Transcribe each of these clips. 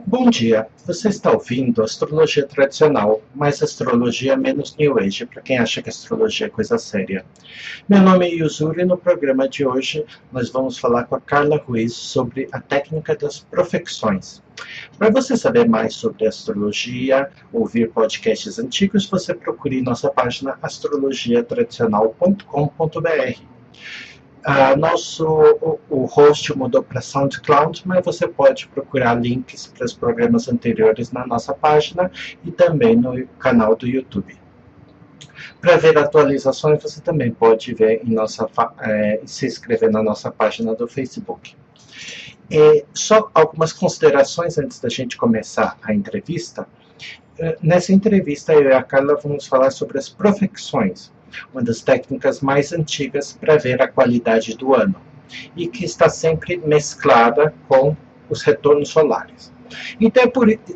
Bom dia, você está ouvindo Astrologia Tradicional, mais astrologia menos New Age, para quem acha que astrologia é coisa séria. Meu nome é Yuzuri e no programa de hoje nós vamos falar com a Carla Ruiz sobre a técnica das profecções. Para você saber mais sobre astrologia, ouvir podcasts antigos, você procure nossa página astrologiatradicional.com.br. O host mudou para SoundCloud, mas você pode procurar links para os programas anteriores na nossa página e também no canal do YouTube. Para ver atualizações, você também pode ver se inscrever na nossa página do Facebook. Só algumas considerações antes da gente começar a entrevista. Nessa entrevista, eu e a Carla vamos falar sobre as profecções, uma das técnicas mais antigas para ver a qualidade do ano, e que está sempre mesclada com os retornos solares. Então,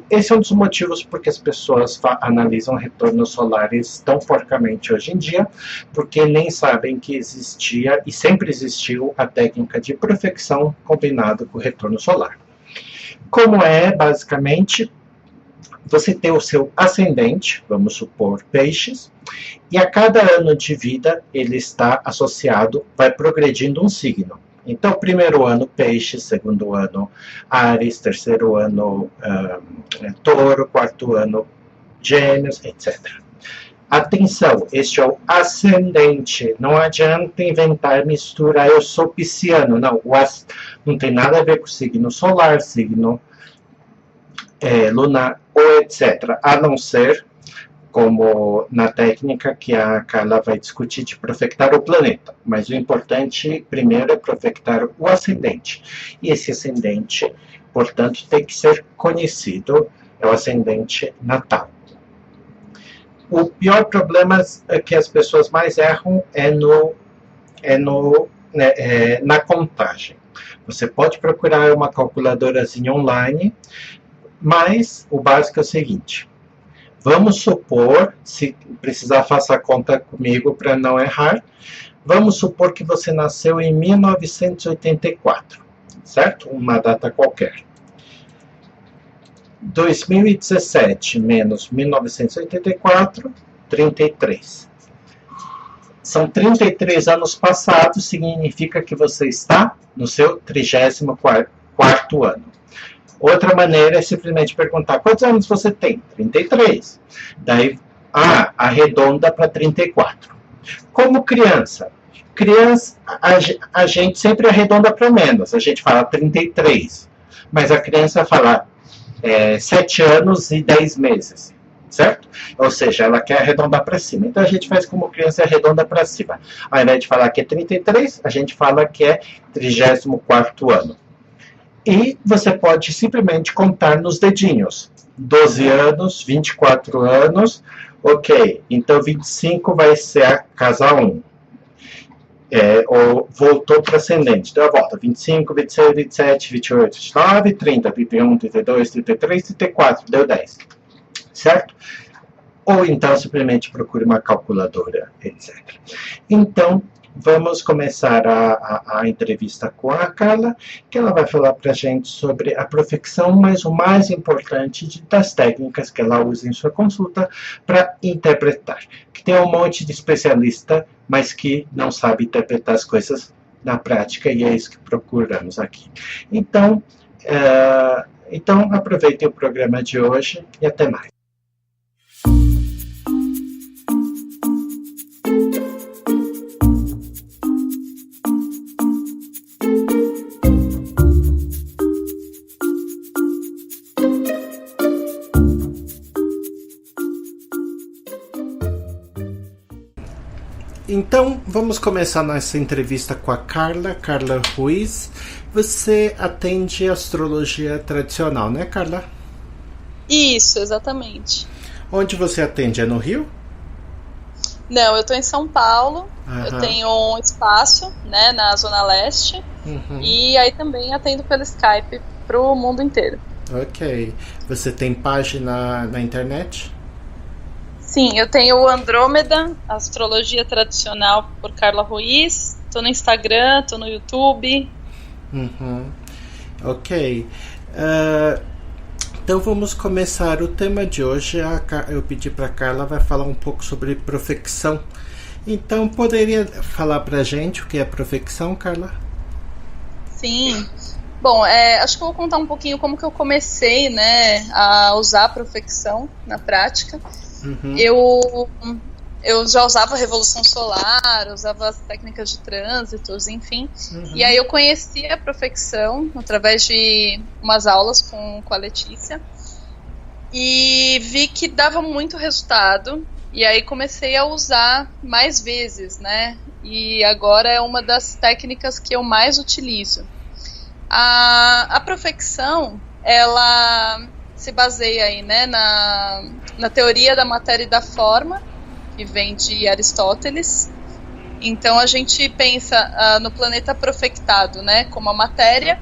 esse é um dos motivos porque as pessoas analisam retornos solares tão porcamente hoje em dia, porque nem sabem que existia e sempre existiu a técnica de profecção combinada com o retorno solar. Como é, basicamente, você tem o seu ascendente, vamos supor, peixes, e a cada ano de vida ele está associado, vai progredindo um signo. Então, primeiro ano peixes, segundo ano Áries, terceiro ano touro, quarto ano gêmeos, etc. Atenção, este é o ascendente, não adianta inventar, misturar, eu sou pisciano, não tem nada a ver com signo solar, signo lunar, ou etc. A não ser, como na técnica que a Carla vai discutir, de profectar o planeta. Mas o importante, primeiro, é profectar o ascendente. E esse ascendente, portanto, tem que ser conhecido, é o ascendente natal. O pior problema que as pessoas mais erram é na contagem. Você pode procurar uma calculadorazinha online, mas o básico é o seguinte: vamos supor, se precisar faça a conta comigo para não errar, vamos supor que você nasceu em 1984, certo? Uma data qualquer. 2017 menos 1984, 33. São 33 anos passados, significa que você está no seu 34º ano. Outra maneira é simplesmente perguntar: quantos anos você tem? 33. Daí, arredonda para 34. Como criança, a gente sempre arredonda para menos. A gente fala 33. Mas a criança fala 7 anos e 10 meses. Certo? Ou seja, ela quer arredondar para cima. Então a gente faz como criança e arredonda para cima. Ao invés de falar que é 33, a gente fala que é 34º ano. E você pode simplesmente contar nos dedinhos. 12 anos, 24 anos, ok. Então 25 vai ser a casa 1. Ou voltou para ascendente. Então volta 25, 26, 27, 28, 29, 30, 31, 32, 33, 34. Deu 10. Certo? Ou então simplesmente procure uma calculadora, etc. Então, vamos começar a entrevista com a Carla, que ela vai falar para a gente sobre a profecção, mas o mais importante das técnicas que ela usa em sua consulta para interpretar. Que tem um monte de especialista, mas que não sabe interpretar as coisas na prática, e é isso que procuramos aqui. Então aproveitem o programa de hoje e até mais. Então, vamos começar nossa entrevista com a Carla Ruiz. Você atende astrologia tradicional, né, Carla? Isso, exatamente. Onde você atende? É no Rio? Não, eu estou em São Paulo. Eu tenho um espaço, né, na Zona Leste. E aí também atendo pelo Skype para o mundo inteiro. Ok. Você tem página na internet? Sim, eu tenho o Andrômeda, Astrologia Tradicional por Carla Ruiz. Tô no Instagram, tô no YouTube. Ok. Então vamos começar o tema de hoje. Eu pedi para a Carla, vai falar um pouco sobre profecção. Então poderia falar para a gente o que é profecção, Carla? Sim. Bom, acho que eu vou contar um pouquinho como que eu comecei, né, a usar a profecção na prática. Uhum. Eu já usava a Revolução Solar, usava as técnicas de trânsitos, enfim. Uhum. E aí eu conheci a profecção através de umas aulas com a Letícia. E vi que dava muito resultado. E aí comecei a usar mais vezes, né? E agora é uma das técnicas que eu mais utilizo. A profecção, ela se baseia aí, né, na teoria da matéria e da forma, que vem de Aristóteles. Então a gente pensa no planeta profectado, né, como a matéria,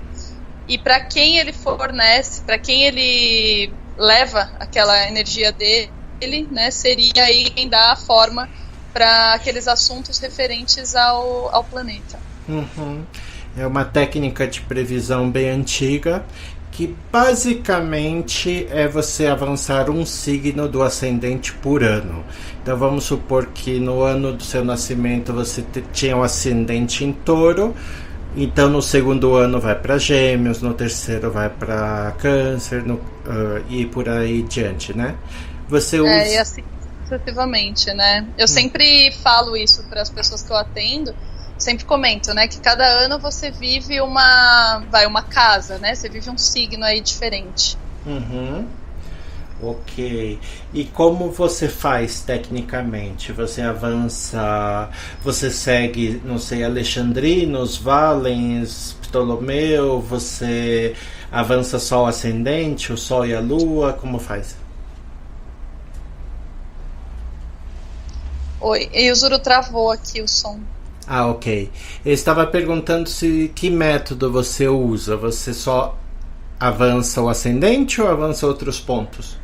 e para quem ele fornece, para quem ele leva aquela energia dele, né, seria aí quem dá a forma para aqueles assuntos referentes ao planeta. Uhum. É uma técnica de previsão bem antiga, que basicamente é você avançar um signo do ascendente por ano. Então vamos supor que no ano do seu nascimento você tinha um ascendente em Touro, então no segundo ano vai para Gêmeos, no terceiro vai para Câncer, e por aí diante, né? Você usa... E assim sucessivamente, né? Eu sempre falo isso para as pessoas que eu atendo. Sempre comento, né, que cada ano você vive uma casa, né, você vive um signo aí diferente. Uhum. Ok. E como você faz tecnicamente? Você avança, você segue, não sei, Alexandrinos, Valens, Ptolomeu, você avança só o ascendente, o Sol e a Lua, como faz? Oi, e o Zuru travou aqui o som. Ah, ok. Eu estava perguntando que método você usa. Você só avança o ascendente ou avança outros pontos?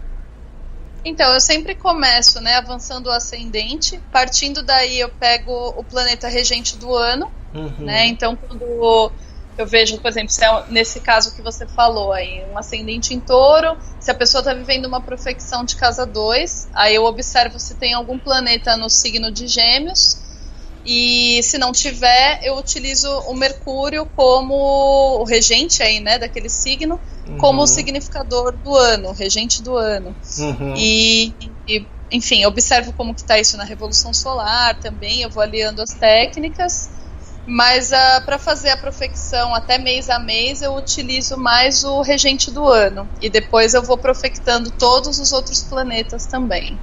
Então, eu sempre começo, né, avançando o ascendente. Partindo daí, eu pego o planeta regente do ano. Né? Então, quando eu vejo, por exemplo, se é nesse caso que você falou aí, um ascendente em Touro, se a pessoa está vivendo uma profecção de casa 2, aí eu observo se tem algum planeta no signo de Gêmeos. E se não tiver, eu utilizo o Mercúrio como o regente aí, né, daquele signo, como o significador do ano, o regente do ano. E enfim, observo como que está isso na Revolução Solar também, eu vou aliando as técnicas, mas para fazer a profecção até mês a mês, eu utilizo mais o regente do ano. E depois eu vou profectando todos os outros planetas também.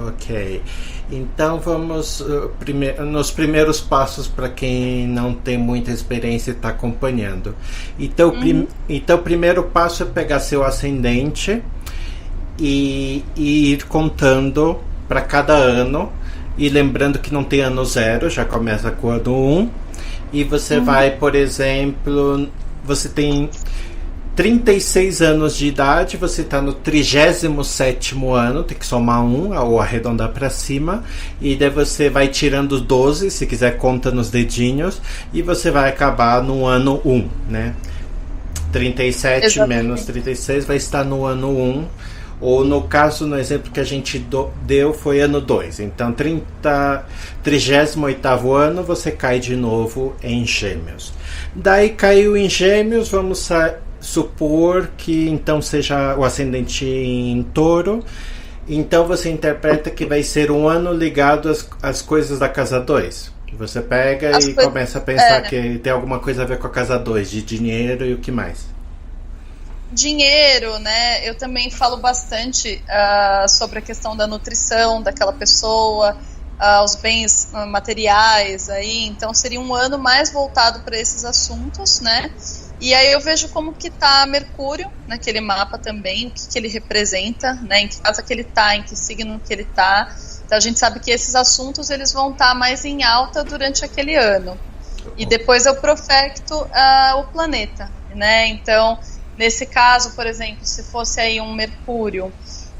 Ok. Então vamos nos primeiros passos para quem não tem muita experiência e está acompanhando. Então, então o primeiro passo é pegar seu ascendente e ir contando para cada ano. E lembrando que não tem ano 0, já começa com o ano 1. E você vai, por exemplo, você tem 36 anos de idade, você está no 37º ano, tem que somar 1 ou arredondar para cima, e daí você vai tirando 12, se quiser conta nos dedinhos, e você vai acabar no ano 1, né? 37 Exatamente. Menos 36 vai estar no ano 1, ou no caso, no exemplo que a gente deu, foi ano 2. Então, 38º ano, você cai de novo em Gêmeos. Daí caiu em Gêmeos, vamos supor que então seja o ascendente em Touro. Então você interpreta que vai ser um ano ligado às coisas da casa 2. Você pega começa a pensar que tem alguma coisa a ver com a casa 2, de dinheiro e o que mais? Dinheiro, né? Eu também falo bastante sobre a questão da nutrição daquela pessoa, os bens materiais aí. Então seria um ano mais voltado para esses assuntos, né? E aí eu vejo como que tá Mercúrio naquele mapa também, o que ele representa, né? Em que casa que ele tá, em que signo que ele tá. Então a gente sabe que esses assuntos eles vão estar mais em alta durante aquele ano. E depois eu profecto o planeta, né? Então, nesse caso, por exemplo, se fosse aí um Mercúrio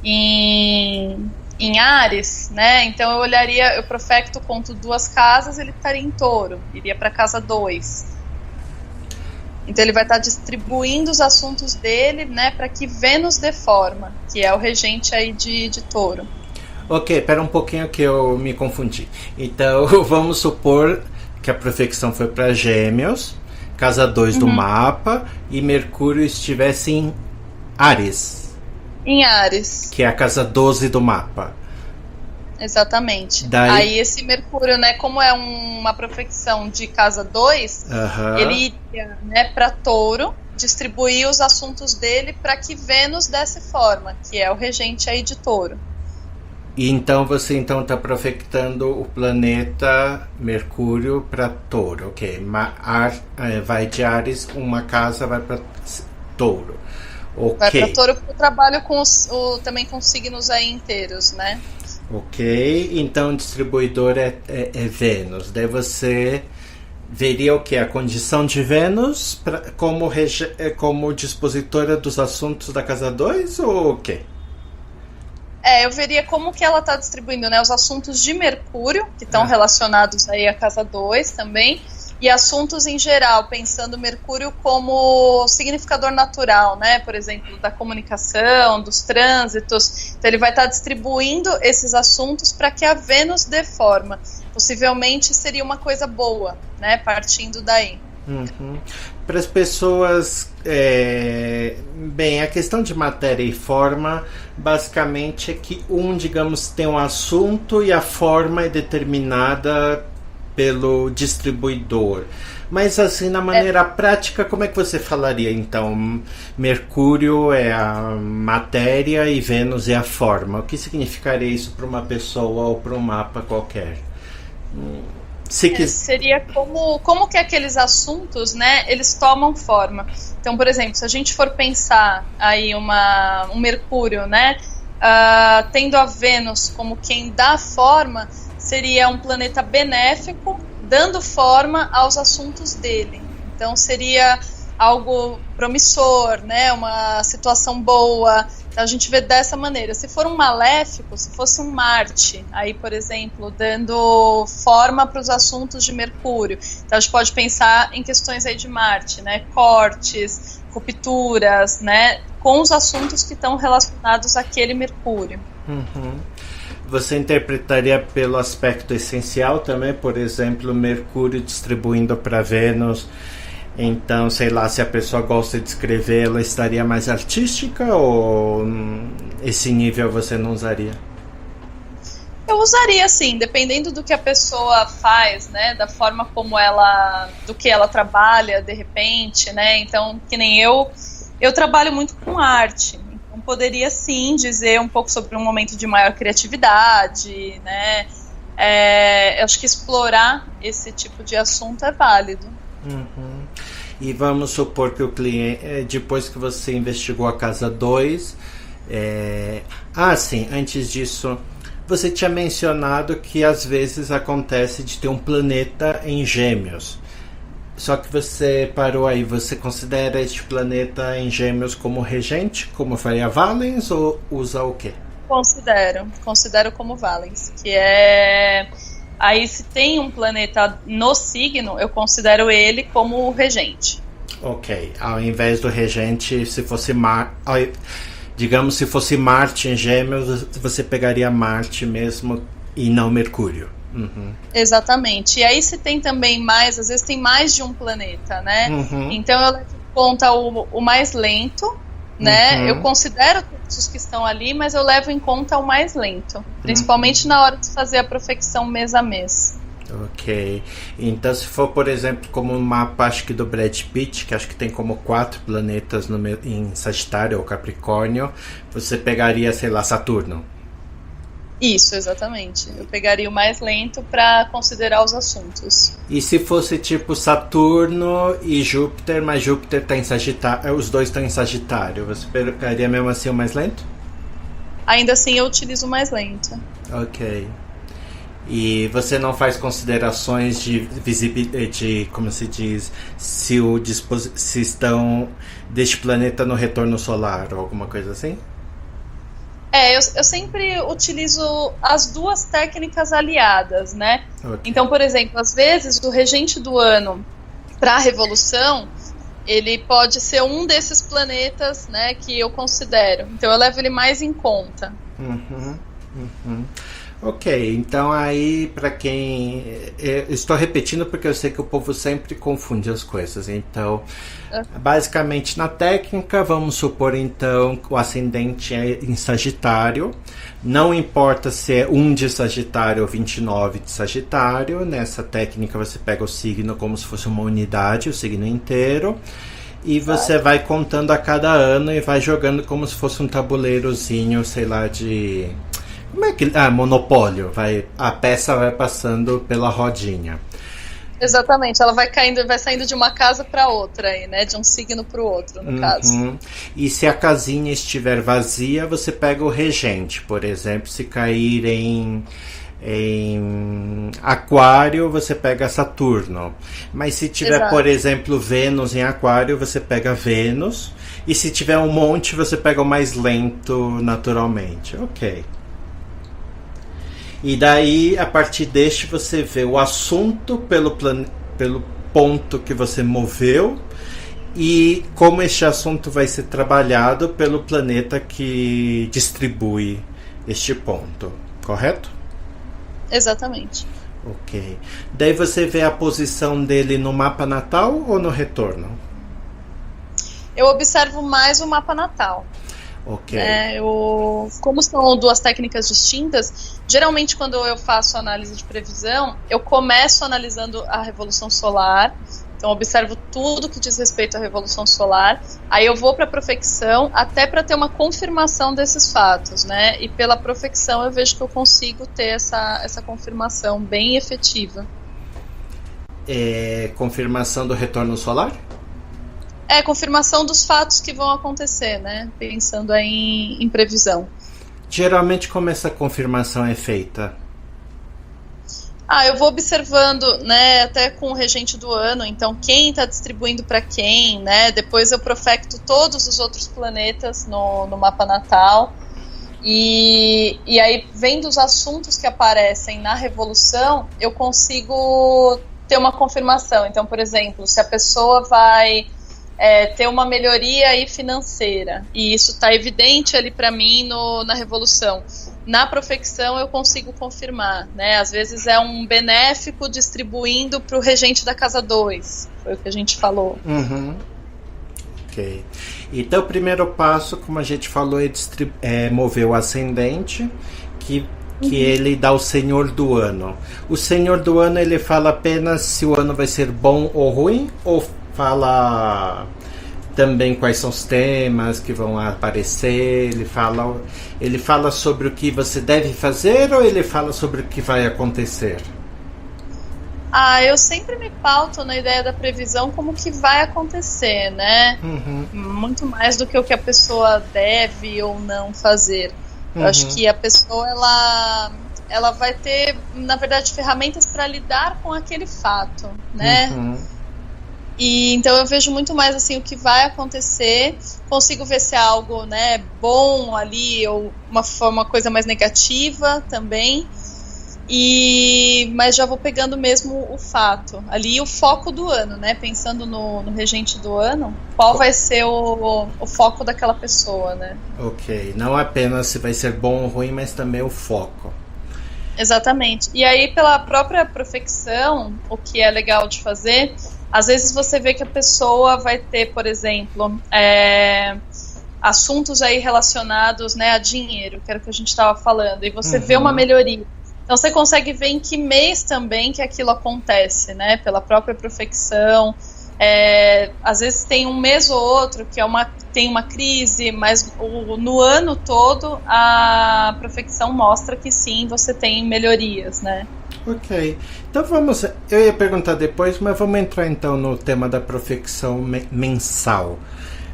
em Áries, né? Então eu olharia, eu profecto, conto 2 casas, ele estaria em Touro, iria para casa 2. Então ele vai estar distribuindo os assuntos dele, né, para que Vênus dê forma, que é o regente aí de Touro. Ok, pera um pouquinho que eu me confundi. Então vamos supor que a profecção foi para Gêmeos, casa 2 do mapa, e Mercúrio estivesse em Áries. Em Áries. Que é a casa 12 do mapa. Exatamente. Aí esse Mercúrio, né, como é uma profecção de casa 2, ele iria, né, para Touro, distribuir os assuntos dele para que Vênus desse forma, que é o regente aí de Touro. E então você está profetando o planeta Mercúrio para Touro, ok? Vai de Áries, uma casa vai para Touro. Okay. Vai para Touro porque eu trabalho também com signos aí inteiros, né? Ok, então o distribuidor é Vênus. Daí você veria o que? A condição de Vênus como dispositora dos assuntos da casa 2 ou o quê? Eu veria como que ela está distribuindo, né, os assuntos de Mercúrio, que estão relacionados aí à casa 2 também, e assuntos em geral, pensando Mercúrio como significador natural, né? Por exemplo, da comunicação, dos trânsitos. Então ele vai estar distribuindo esses assuntos para que a Vênus dê forma. Possivelmente seria uma coisa boa, né? Partindo daí. Para as pessoas, bem, a questão de matéria e forma, basicamente é que digamos, tem um assunto e a forma é determinada pelo distribuidor. Mas assim, na maneira prática, como é que você falaria então? Mercúrio é a matéria e Vênus é a forma. O que significaria isso para uma pessoa ou para um mapa qualquer? Seria como que aqueles assuntos, né, eles tomam forma. Então, por exemplo, se a gente for pensar aí um Mercúrio, né, tendo a Vênus como quem dá forma, seria um planeta benéfico, dando forma aos assuntos dele. Então seria algo promissor, né? Uma situação boa. Então a gente vê dessa maneira. Se for um maléfico, se fosse um Marte, aí, por exemplo, dando forma para os assuntos de Mercúrio. Então a gente pode pensar em questões aí de Marte, né? Cortes, rupturas, né? Com os assuntos que estão relacionados àquele Mercúrio. Você interpretaria pelo aspecto essencial também, por exemplo, Mercúrio distribuindo para Vênus. Então, sei lá, se a pessoa gosta de escrever, ela estaria mais artística ou esse nível você não usaria? Eu usaria sim, dependendo do que a pessoa faz, né, da forma como do que ela trabalha, de repente, né, então, que nem eu trabalho muito com arte. Poderia sim dizer um pouco sobre um momento de maior criatividade, né? Eu acho que explorar esse tipo de assunto é válido. E vamos supor que o cliente, depois que você investigou a casa 2, sim, antes disso, você tinha mencionado que às vezes acontece de ter um planeta em Gêmeos. Só que você parou aí, você considera este planeta em Gêmeos como regente, como faria Valens, ou usa o quê? Considero como Valens, que é... Aí se tem um planeta no signo, eu considero ele como regente. Ok, ao invés do regente, se fosse digamos, se fosse Marte em Gêmeos, você pegaria Marte mesmo e não Mercúrio. Exatamente. E aí se tem também às vezes tem mais de um planeta, né? Então eu levo em conta o mais lento, né? Eu considero todos os que estão ali, mas eu levo em conta o mais lento, principalmente na hora de fazer a profecção mês a mês. Ok. Então se for, por exemplo, como um mapa, acho que do Brad Pitt, que acho que tem como 4 planetas em Sagitário ou Capricórnio, você pegaria, sei lá, Saturno. Isso, exatamente. Eu pegaria o mais lento para considerar os assuntos. E se fosse tipo Saturno e Júpiter, mas Júpiter está em Sagitário, os dois estão em Sagitário, você pegaria mesmo assim o mais lento? Ainda assim eu utilizo o mais lento. Ok. E você não faz considerações de visibilidade, como se diz, se estão deste planeta no retorno solar ou alguma coisa assim? Eu sempre utilizo as duas técnicas aliadas, né? Okay. Então, por exemplo, às vezes o regente do ano para a revolução, ele pode ser um desses planetas, né, que eu considero. Então eu levo ele mais em conta. Ok, então aí para quem... estou repetindo porque eu sei que o povo sempre confunde as coisas. Então, basicamente na técnica, vamos supor então que o ascendente é em Sagitário. Não importa se é 1 de Sagitário ou 29 de Sagitário. Nessa técnica você pega o signo como se fosse uma unidade, o signo inteiro. E você vai contando a cada ano e vai jogando como se fosse um tabuleirozinho, sei lá, de... Como é que... Monopólio. A peça vai passando pela rodinha. Exatamente, ela vai saindo de uma casa para outra aí, né? De um signo para o outro, no caso. E se a casinha estiver vazia, você pega o regente. Por exemplo, se cair em Aquário, você pega Saturno. Mas se tiver, por exemplo, Vênus em Aquário, você pega Vênus. E se tiver um monte, você pega o mais lento naturalmente. Ok. E daí, a partir deste, você vê o assunto pelo ponto que você moveu e como este assunto vai ser trabalhado pelo planeta que distribui este ponto, correto? Exatamente. Ok. Daí você vê a posição dele no mapa natal ou no retorno? Eu observo mais o mapa natal. Ok. Como são duas técnicas distintas, geralmente quando eu faço análise de previsão, eu começo analisando a revolução solar, então observo tudo que diz respeito à revolução solar, aí eu vou para a profecção até para ter uma confirmação desses fatos, né? E pela profecção eu vejo que eu consigo ter essa confirmação bem efetiva. Confirmação do retorno solar? Confirmação dos fatos que vão acontecer, né? Pensando aí em previsão. Geralmente, como essa confirmação é feita? Eu vou observando, né, até com o regente do ano, então quem está distribuindo para quem, né? Depois eu profecto todos os outros planetas no mapa natal. E aí, vendo os assuntos que aparecem na revolução, eu consigo ter uma confirmação. Então, por exemplo, se a pessoa vai... ter uma melhoria aí financeira, e isso está evidente ali para mim na revolução. Na profecção eu consigo confirmar, né? Às vezes é um benéfico distribuindo para o regente da casa 2, foi o que a gente falou. Ok. Então o primeiro passo, como a gente falou, é mover o ascendente, que ele dá o senhor do ano. O senhor do ano, ele fala apenas se o ano vai ser bom ou ruim, ou fala também quais são os temas que vão aparecer, ele fala sobre o que você deve fazer, ou ele fala sobre o que vai acontecer? Eu sempre me pauto na ideia da previsão como que vai acontecer, né? Muito mais do que o que a pessoa deve ou não fazer. Eu acho que a pessoa, ela vai ter, na verdade, ferramentas para lidar com aquele fato, né? E então eu vejo muito mais assim o que vai acontecer, consigo ver se é algo, né, bom ali ou uma coisa mais negativa também, mas já vou pegando mesmo o fato ali, o foco do ano, né, pensando no regente do ano, qual vai ser o foco daquela pessoa, né? Ok, não apenas se vai ser bom ou ruim, mas também o foco. Exatamente. E aí, pela própria profecção, o que é legal de fazer, às vezes você vê que a pessoa vai ter, por exemplo, assuntos aí relacionados, né, a dinheiro, que era o que a gente estava falando, e você vê uma melhoria. Então você consegue ver em que mês também que aquilo acontece, né, pela própria profecção. Às vezes tem um mês ou outro que tem uma crise, mas no ano todo a profecção mostra que sim, você tem melhorias, né? Ok, então eu ia perguntar depois, mas vamos entrar então no tema da profecção mensal.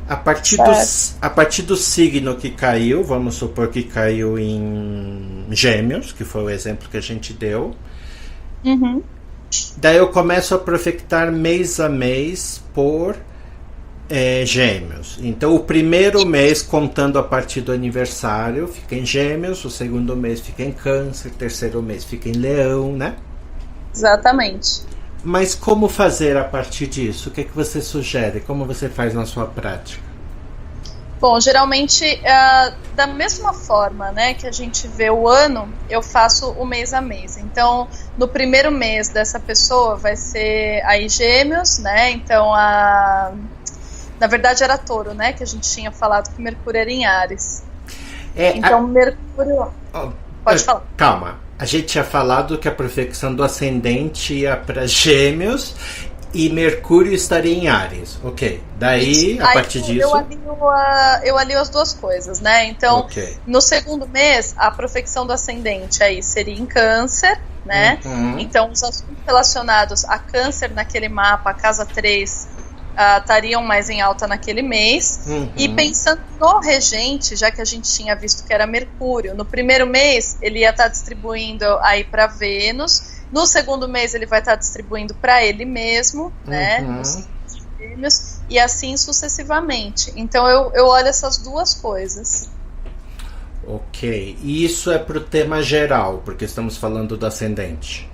A partir do signo que caiu, vamos supor que caiu em Gêmeos, que foi o exemplo que a gente deu. Daí eu começo a profetar mês a mês por Gêmeos. Então o primeiro mês, contando a partir do aniversário, fica em Gêmeos, o segundo mês fica em Câncer, o terceiro mês fica em Leão, né? Exatamente. Mas como fazer a partir disso? O que é que você sugere? Como você faz na sua prática? Bom, geralmente, da mesma forma, né, que a gente vê o ano, eu faço o mês a mês. Então, no primeiro mês dessa pessoa vai ser aí Gêmeos, né? Então, na verdade era Touro, né? Que a gente tinha falado que Mercúrio era em Áries. Então, Mercúrio... Pode falar. Calma. A gente tinha falado que a profecção do ascendente ia para Gêmeos e Mercúrio estaria em Áries. Ok. Daí, a partir disso... Eu alio as duas coisas, né? Então, no segundo mês, a profecção do ascendente aí seria em Câncer, né? Então, os assuntos relacionados a Câncer naquele mapa, a casa 3, estariam mais em alta naquele mês. E pensando no regente, já que a gente tinha visto que era Mercúrio, no primeiro mês ele ia estar distribuindo aí para Vênus, no segundo mês ele vai estar distribuindo para ele mesmo, né, e assim sucessivamente. Então eu olho essas duas coisas. Ok, e isso é para o tema geral, porque estamos falando do ascendente.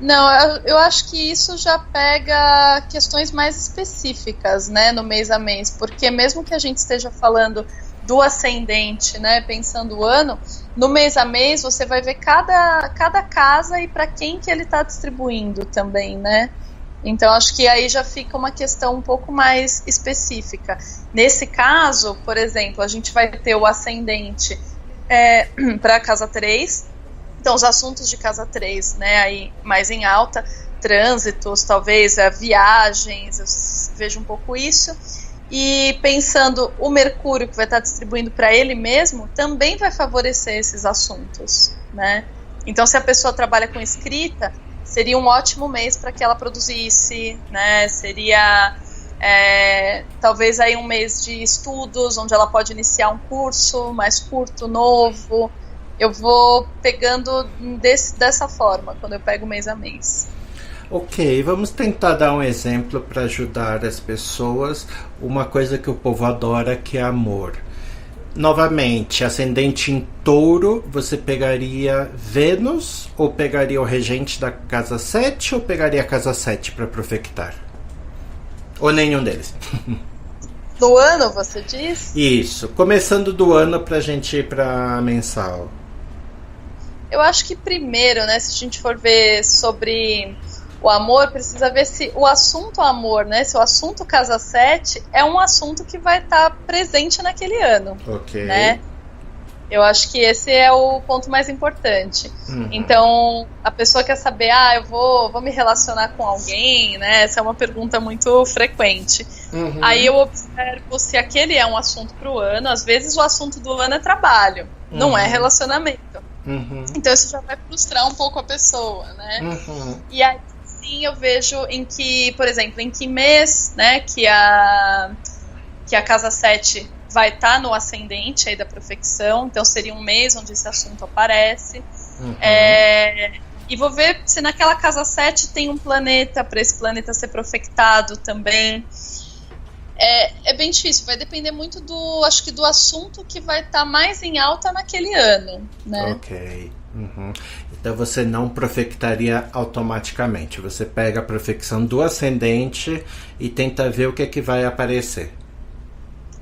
Não, eu acho que isso já pega questões mais específicas, né, no mês a mês, porque mesmo que a gente esteja falando do ascendente, né, pensando o ano, no mês a mês você vai ver cada casa e para quem que ele está distribuindo também, né? Então acho que aí já fica uma questão um pouco mais específica. Nesse caso, por exemplo, a gente vai ter o ascendente para a casa 3. Então, os assuntos de casa 3, né, aí mais em alta, trânsitos, talvez viagens, eu vejo um pouco isso. E pensando o Mercúrio, que vai estar distribuindo para ele mesmo, também vai favorecer esses assuntos, né? Então, se a pessoa trabalha com escrita, seria um ótimo mês para que ela produzisse, né? Seria talvez aí um mês de estudos, onde ela pode iniciar um curso mais curto, novo. Eu vou pegando dessa forma, quando eu pego mês a mês. Ok, vamos tentar dar um exemplo para ajudar as pessoas. Uma coisa que o povo adora, que é amor. Novamente, ascendente em Touro, você pegaria Vênus, ou pegaria o regente da casa 7, ou pegaria a casa 7 para profectar? Ou nenhum deles? Do ano, você diz? Isso, começando do ano para a gente ir para mensal. Eu acho que primeiro, né, se a gente for ver sobre o amor, precisa ver se o assunto amor, né, se o assunto casa 7 é um assunto que vai estar presente naquele ano. Ok. Né? Eu acho que esse é o ponto mais importante. Então, a pessoa quer saber, eu vou me relacionar com alguém, né? Essa é uma pergunta muito frequente. Aí eu observo se aquele é um assunto para o ano. Às vezes o assunto do ano é trabalho, não é relacionamento. Então isso já vai frustrar um pouco a pessoa, né? E aí sim eu vejo em que, por exemplo, em que mês, né, que a casa 7 vai estar no ascendente aí da profecção, então seria um mês onde esse assunto aparece. E vou ver se naquela casa 7 tem um planeta, para esse planeta ser profectado também. É bem difícil, vai depender muito acho que do assunto que vai estar mais em alta naquele ano, né? Ok. Então você não profectaria automaticamente, você pega a profecção do ascendente e tenta ver o que é que vai aparecer.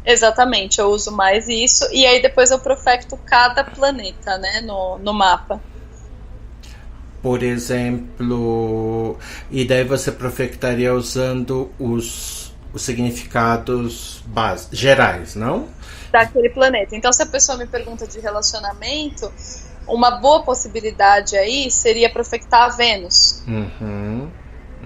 Exatamente, eu uso mais isso, e aí depois eu profecto cada planeta, né, no mapa. Por exemplo, e daí você profectaria usando os significados gerais, não? Daquele planeta. Então, se a pessoa me pergunta de relacionamento, uma boa possibilidade aí seria profectar a Vênus.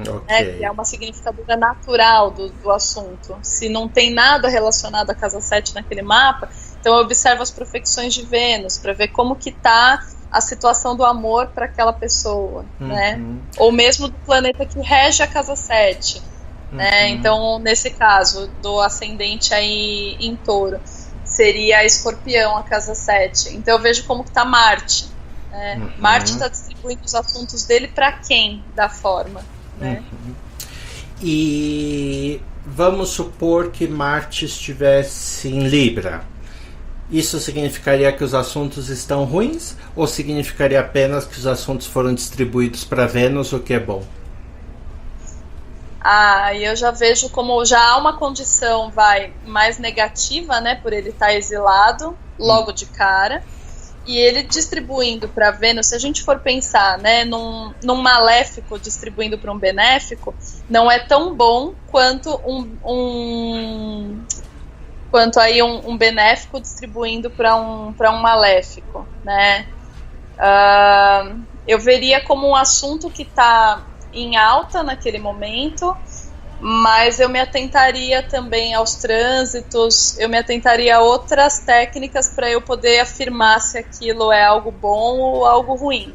Okay. Que é uma significadora natural do assunto. Se não tem nada relacionado à casa 7 naquele mapa, então eu observo as profecções de Vênus para ver como que está a situação do amor para aquela pessoa, né? Ou mesmo do planeta que rege a casa 7. Né? Então, nesse caso, do ascendente aí em Touro, seria a Escorpião, a casa 7. Então, eu vejo como que está Marte. Né? Marte está distribuindo os assuntos dele para quem da forma. Né? E vamos supor que Marte estivesse em Libra. isso significaria que os assuntos estão ruins ou significaria apenas que os assuntos foram distribuídos para Vênus, o que é bom? Eu já vejo como já há uma condição mais negativa, né, por ele estar exilado logo de cara, e ele distribuindo para Vênus, se a gente for pensar, né, num maléfico distribuindo para um benéfico, não é tão bom quanto um benéfico distribuindo para um maléfico, né? Eu veria como um assunto que está em alta naquele momento, mas eu me atentaria também aos trânsitos, eu me atentaria a outras técnicas para eu poder afirmar se aquilo é algo bom ou algo ruim.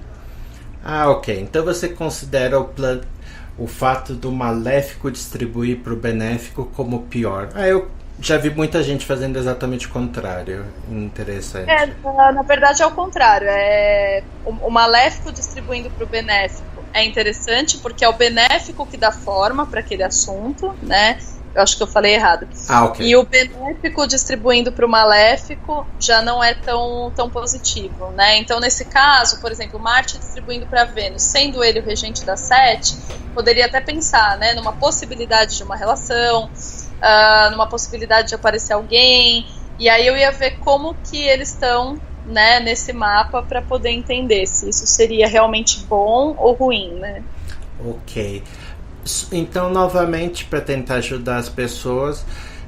Ok. Então você considera o fato do maléfico distribuir para o benéfico como pior. Eu já vi muita gente fazendo exatamente o contrário. Interessante. Na verdade é o contrário. O maléfico distribuindo para o benéfico é interessante porque é o benéfico que dá forma para aquele assunto, né? Eu acho que eu falei errado. Ok. E o benéfico distribuindo para o maléfico já não é tão positivo, né? Então, nesse caso, por exemplo, Marte distribuindo para Vênus, sendo ele o regente da 7, poderia até pensar, né, numa possibilidade de uma relação, numa possibilidade de aparecer alguém, e aí eu ia ver como que eles estão, né, nesse mapa para poder entender se isso seria realmente bom ou ruim, né? Ok. Então, novamente, para tentar ajudar as pessoas,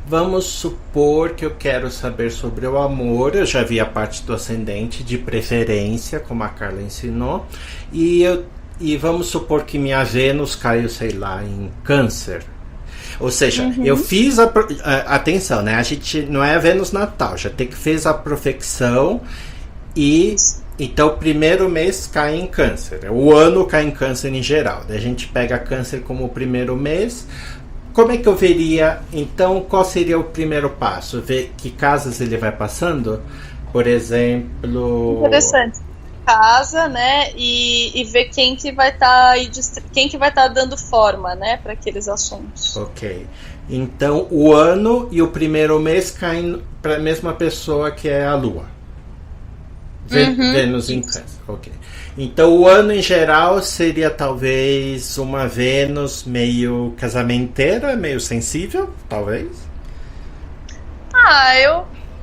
vamos supor que eu quero saber sobre o amor. Eu já vi a parte do ascendente, de preferência, como a Carla ensinou, e vamos supor que minha Vênus caiu, sei lá, em Câncer. Ou seja, eu fiz atenção, né? A gente não é a Vênus natal, já tem que fez a profecção e então o primeiro mês cai em Câncer. O ano cai em Câncer em geral. Daí a gente pega Câncer como o primeiro mês. Como é que eu veria, então, qual seria o primeiro passo? Ver que casas ele vai passando? Por exemplo... Interessante. Casa, né, e ver quem que vai estar dando forma, né, para aqueles assuntos. Ok. Então, o ano e o primeiro mês caem para a mesma pessoa que é a Lua. Vênus em Câncer. Ok. Então, o ano em geral seria talvez uma Vênus meio casamenteira, meio sensível, talvez?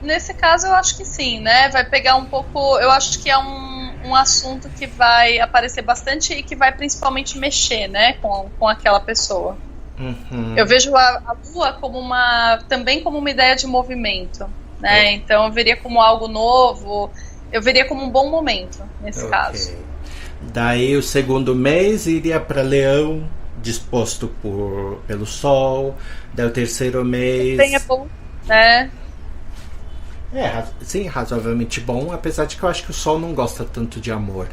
Nesse caso eu acho que sim, né? Vai pegar um pouco. Eu acho que é um assunto que vai aparecer bastante e que vai principalmente mexer, né, com aquela pessoa. Eu vejo a Lua também como uma ideia de movimento, né? Então eu veria como algo novo, eu veria como um bom momento nesse caso. Daí o segundo mês iria para Leão, disposto pelo Sol. Daí o terceiro mês... Também é bom, né? Sim, razoavelmente bom, apesar de que eu acho que o Sol não gosta tanto de amor.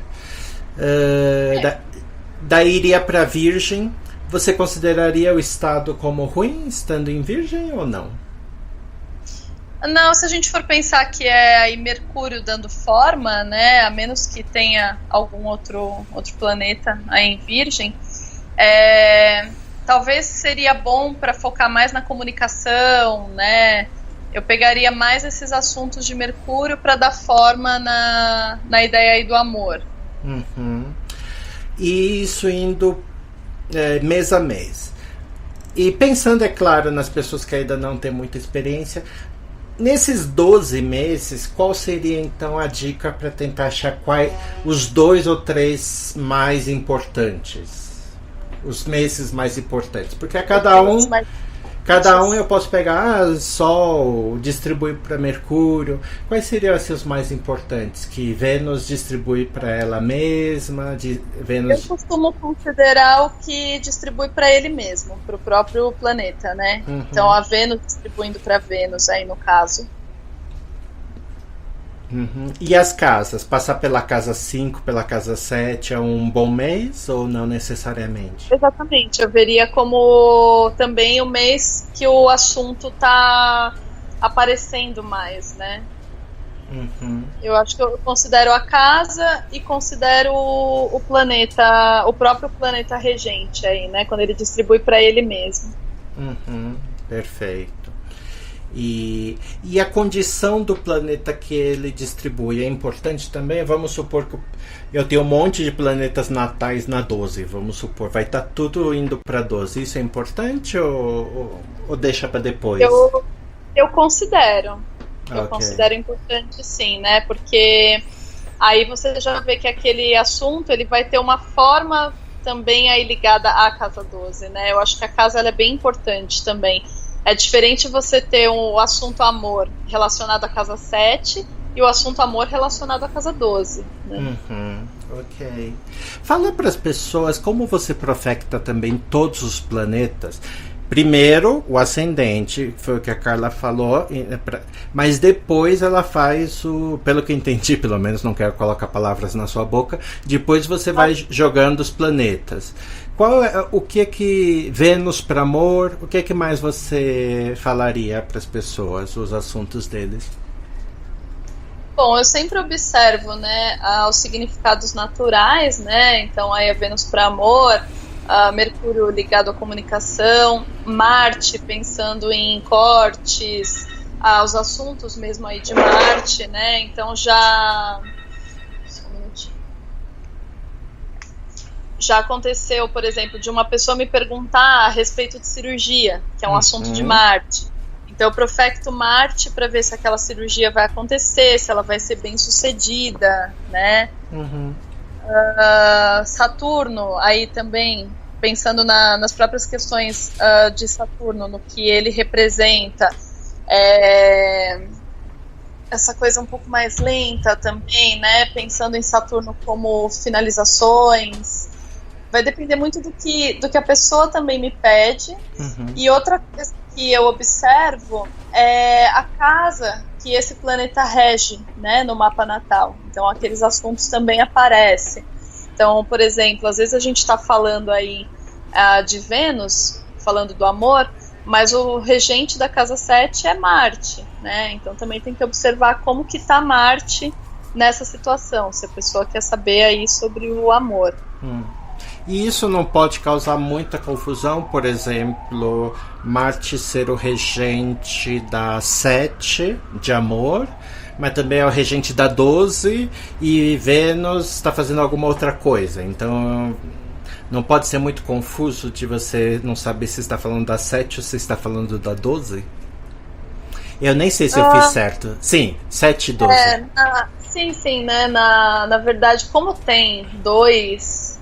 Daí iria para Virgem. Você consideraria o estado como ruim, estando em Virgem ou não? Não, se a gente for pensar que é aí Mercúrio dando forma, né, a menos que tenha algum outro planeta aí em Virgem, talvez seria bom para focar mais na comunicação, né? Eu pegaria mais esses assuntos de Mercúrio para dar forma na ideia aí do amor. E isso indo mês a mês. E pensando, é claro, nas pessoas que ainda não têm muita experiência, nesses 12 meses, qual seria então a dica para tentar achar quais os 2 ou 3 mais importantes? Os meses mais importantes. Porque a cada um eu posso pegar Sol, distribuir para Mercúrio. Quais seriam assim, os mais importantes? Que Vênus distribui para ela mesma? Eu costumo considerar o que distribui para ele mesmo, para o próprio planeta, né? Então a Vênus distribuindo para Vênus aí no caso. E as casas? Passar pela casa 5, pela casa 7 é um bom mês ou não necessariamente? Exatamente, eu veria como também o mês que o assunto está aparecendo mais, né? Eu acho que eu considero a casa e considero o planeta, o próprio planeta regente aí, né? Quando ele distribui para ele mesmo. Perfeito. E a condição do planeta que ele distribui é importante também. Vamos supor que eu tenho um monte de planetas natais na 12, vamos supor, vai estar tudo indo para 12. Isso é importante ou deixa para depois? Eu considero. Eu considero importante, sim, né? Porque aí você já vê que aquele assunto ele vai ter uma forma também aí ligada à casa 12, né? Eu acho que a casa ela é bem importante também. É diferente você ter o assunto amor relacionado à casa 7 e o assunto amor relacionado à casa 12. Né? Ok. Fala para as pessoas como você profeta também todos os planetas. Primeiro, o ascendente, foi o que a Carla falou, mas depois ela faz pelo que entendi, pelo menos, não quero colocar palavras na sua boca, depois você vai jogando os planetas. O que Vênus para amor, o que mais você falaria para as pessoas, os assuntos deles? Bom, eu sempre observo, né, os significados naturais, né, então aí a Vênus para amor, Mercúrio ligado à comunicação, Marte pensando em cortes, os assuntos mesmo aí de Marte, né, então já aconteceu, por exemplo, de uma pessoa me perguntar a respeito de cirurgia, que é um assunto de Marte. Então eu profecto Marte para ver se aquela cirurgia vai acontecer, se ela vai ser bem sucedida, né? Saturno, aí também, pensando nas próprias questões de Saturno, no que ele representa, essa coisa um pouco mais lenta também, né? Pensando em Saturno como finalizações. Vai depender muito do que a pessoa também me pede. E outra coisa que eu observo é a casa que esse planeta rege, né, no mapa natal. Então, aqueles assuntos também aparecem. Então, por exemplo, às vezes a gente está falando aí de Vênus, falando do amor, mas o regente da casa 7 é Marte, né? Então, também tem que observar como que está Marte nessa situação, se a pessoa quer saber aí sobre o amor. E isso não pode causar muita confusão, por exemplo, Marte ser o regente da 7 de amor, mas também é o regente da 12 e Vênus está fazendo alguma outra coisa. Então não pode ser muito confuso de você não saber se está falando da 7 ou se está falando da 12? Eu nem sei se eu fiz certo. Sim, 7 e 12. Sim, né? Na verdade, como tem dois...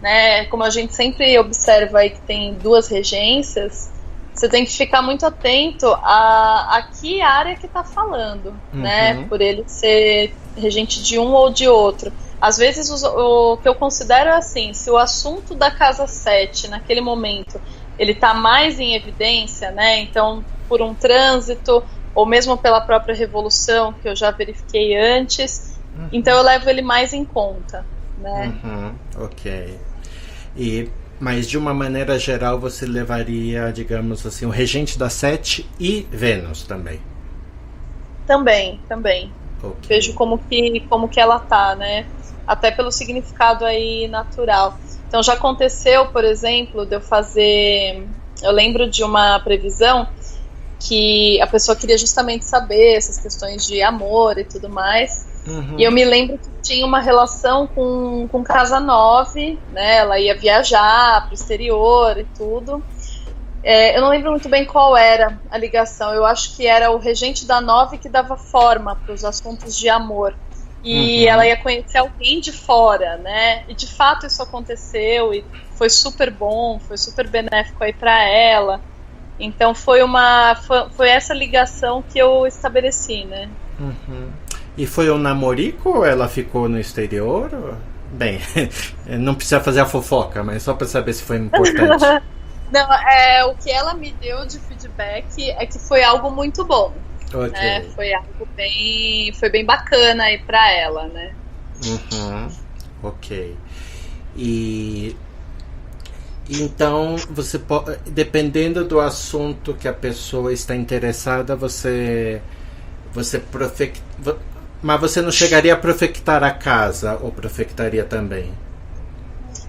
Né, como a gente sempre observa aí que tem duas regências, você tem que ficar muito atento a que área que está falando, né, por ele ser regente de um ou de outro. Às vezes o que eu considero é assim, se o assunto da casa 7 naquele momento ele está mais em evidência, né, então por um trânsito ou mesmo pela própria revolução que eu já verifiquei antes, então eu levo ele mais em conta, né. Ok. Mas de uma maneira geral você levaria, digamos assim, o regente da 7 e Vênus também? Também. Okay. Vejo como que ela tá, né? Até pelo significado aí natural. Então já aconteceu, por exemplo, de eu fazer... Eu lembro de uma previsão que a pessoa queria justamente saber essas questões de amor e tudo mais. E eu me lembro que tinha uma relação com casa 9, né? Ela ia viajar para o exterior e tudo. Eu não lembro muito bem qual era a ligação. Eu acho que era o regente da 9 que dava forma para os assuntos de amor. E ela ia conhecer alguém de fora, né? E de fato isso aconteceu e foi super bom, foi super benéfico aí para ela. Então foi essa ligação que eu estabeleci, né? E foi um namorico ou ela ficou no exterior? Bem, não precisa fazer a fofoca, mas só para saber se foi importante. Não, o que ela me deu de feedback é que foi algo muito bom. Okay. Né? Foi algo bem bacana aí para ela, né? Ok. E então você pode, dependendo do assunto que a pessoa está interessada, você mas você não chegaria a profectar a casa, ou profectaria também?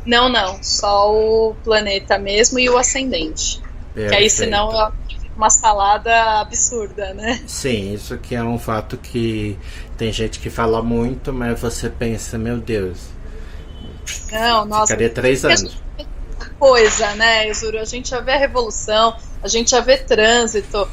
Não, só o planeta mesmo e o ascendente. Que aí senão eu uma salada absurda, né? Sim, isso que é um fato que tem gente que fala muito, mas você pensa, meu Deus, não, nossa, ficaria 3 anos. Coisa, né, Yuzuru? A gente já vê a revolução, a gente já vê trânsito,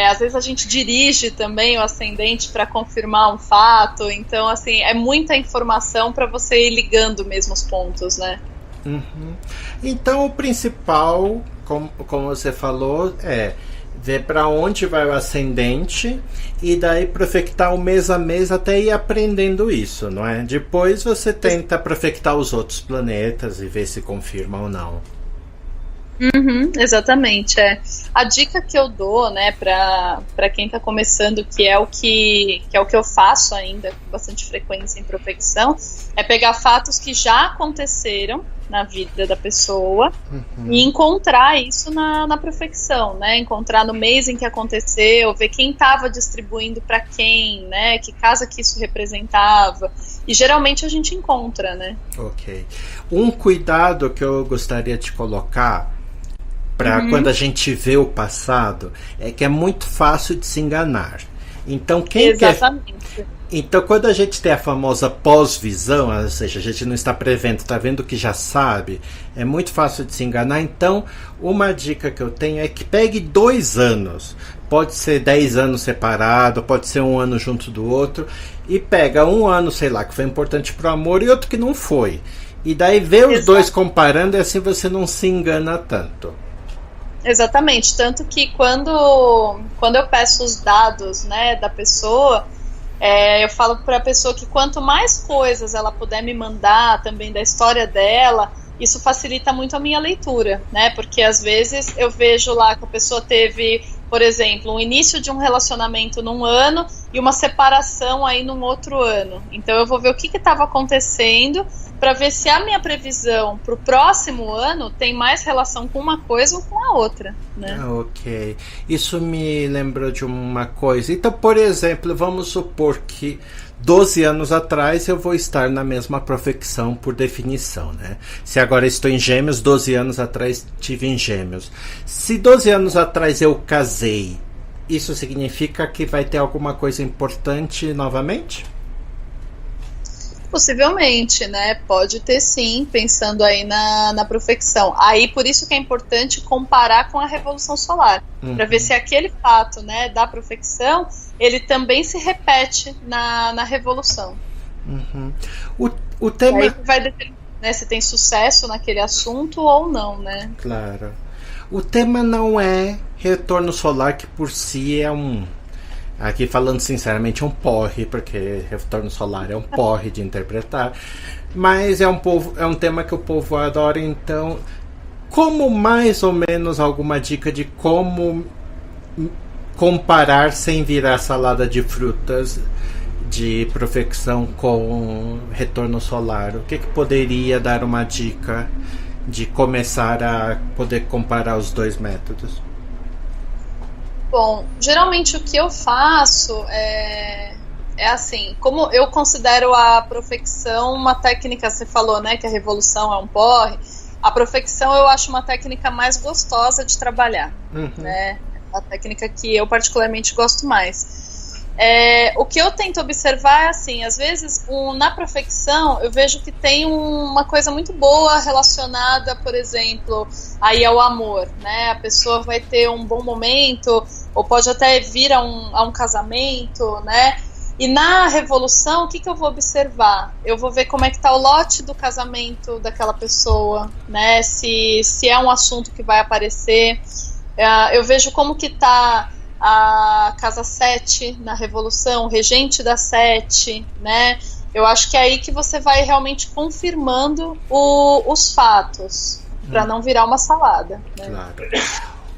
às vezes a gente dirige também o ascendente para confirmar um fato, então, assim, é muita informação para você ir ligando mesmo os pontos, né? Uhum. Então, o principal, como você falou, é ver para onde vai o ascendente e daí profectar o mês a mês até ir aprendendo isso, não é? Depois você tenta profectar os outros planetas e ver se confirma ou não. Exatamente, a dica que eu dou, né, para quem está começando, que é o que eu faço ainda com bastante frequência em profecção, é pegar fatos que já aconteceram na vida da pessoa e encontrar isso na profecção, né? Encontrar no mês em que aconteceu, ver quem estava distribuindo para quem, né? Que casa que isso representava. E geralmente a gente encontra, né? Ok. Um cuidado que eu gostaria de colocar para quando a gente vê o passado é que é muito fácil de se enganar. Então Então, quando a gente tem a famosa pós-visão, ou seja, a gente não está prevendo, está vendo o que já sabe, é muito fácil de se enganar. Então, uma dica que eu tenho é que pegue 2 anos. Pode ser 10 anos separado, pode ser 1 ano junto do outro. E pega 1 ano, sei lá, que foi importante para o amor e outro que não foi. E daí vê os dois comparando e assim você não se engana tanto. Exatamente. Tanto que quando eu peço os dados, né, da pessoa... eu falo para a pessoa que quanto mais coisas ela puder me mandar também da história dela, isso facilita muito a minha leitura, né? Porque às vezes eu vejo lá que a pessoa teve, por exemplo, um início de um relacionamento num ano e uma separação aí num outro ano. Então eu vou ver o que estava acontecendo para ver se a minha previsão para o próximo ano tem mais relação com uma coisa ou com a outra, né? Ok. Isso me lembrou de uma coisa. Então, por exemplo, vamos supor que 12 anos atrás eu vou estar na mesma profecção por definição, né? Se agora estou em Gêmeos, 12 anos atrás tive em Gêmeos. Se 12 anos atrás eu casei, isso significa que vai ter alguma coisa importante novamente? Possivelmente, né? Pode ter sim, pensando aí na profecção. Aí, por isso que é importante comparar com a Revolução Solar, para ver se aquele fato, né, da profecção, ele também se repete na Revolução. O tema... Aí vai determinar, né, se tem sucesso naquele assunto ou não, né? Claro. O tema não é retorno solar, que por si é aqui falando sinceramente, é um porre, porque retorno solar é um porre de interpretar, mas é um tema que o povo adora. Então, como mais ou menos alguma dica de como comparar sem virar salada de frutas de profecção com retorno solar? O que poderia dar uma dica de começar a poder comparar os dois métodos? Bom, geralmente o que eu faço é assim, como eu considero a profecção uma técnica, você falou, né, que a revolução é um porre, a profecção eu acho uma técnica mais gostosa de trabalhar, né, a técnica que eu particularmente gosto mais. O que eu tento observar é assim, às vezes na profecção eu vejo que tem uma coisa muito boa relacionada, por exemplo, aí ao amor, né? A pessoa vai ter um bom momento, ou pode até vir a um casamento, né? E na revolução, o que eu vou observar? Eu vou ver como é que está o lote do casamento daquela pessoa, né? Se é um assunto que vai aparecer. Eu vejo como que está a casa 7 na Revolução, o regente da 7, né? Eu acho que é aí que você vai realmente confirmando os fatos, para não virar uma salada, né? Claro.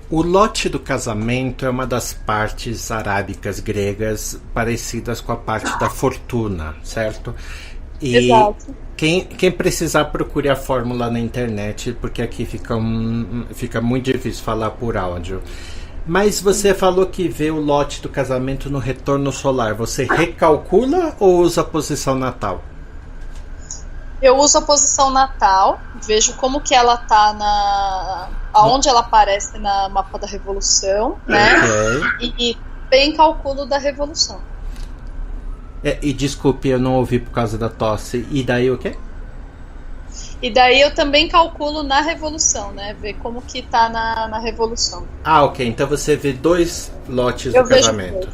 O lote do casamento é uma das partes arábicas gregas parecidas com a parte da fortuna, certo? E exato. Quem precisar, procure a fórmula na internet, porque aqui fica muito difícil falar por áudio. Mas você falou que vê o lote do casamento no retorno solar. Você recalcula ou usa a posição natal? Eu uso a posição natal, vejo como que ela tá aonde ela aparece na mapa da revolução, né? E bem calculo da revolução. E desculpe, eu não ouvi por causa da tosse. E daí o quê? E daí eu também calculo na revolução, né? Ver como que tá na revolução. Ok. Então você vê 2 lotes do casamento.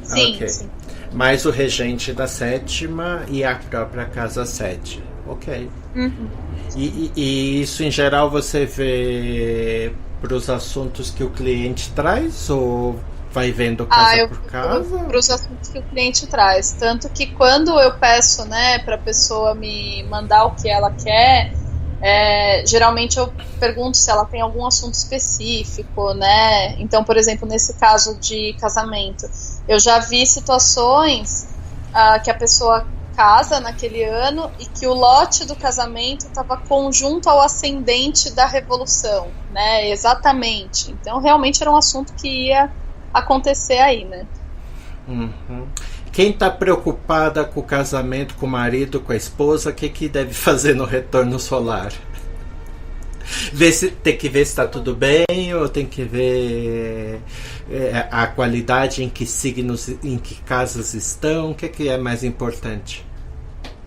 Sim, okay. Sim. Mais o regente da 7ª e a própria casa 7. Ok. Uhum. E isso em geral você vê para os assuntos que o cliente traz ou vai vendo casa por casa? Para os assuntos que o cliente traz. Tanto que quando eu peço, né, para a pessoa me mandar o que ela quer, geralmente eu pergunto se ela tem algum assunto específico, né? Então, por exemplo, nesse caso de casamento, eu já vi situações que a pessoa casa naquele ano e que o lote do casamento estava conjunto ao ascendente da revolução, né? Exatamente. Então, realmente era um assunto que ia acontecer aí, né? Uhum. Quem está preocupada com o casamento, com o marido, com a esposa, o que deve fazer no retorno solar? Tem que ver se está tudo bem, ou tem que ver a qualidade, em que signos, em que casas estão, o que é mais importante?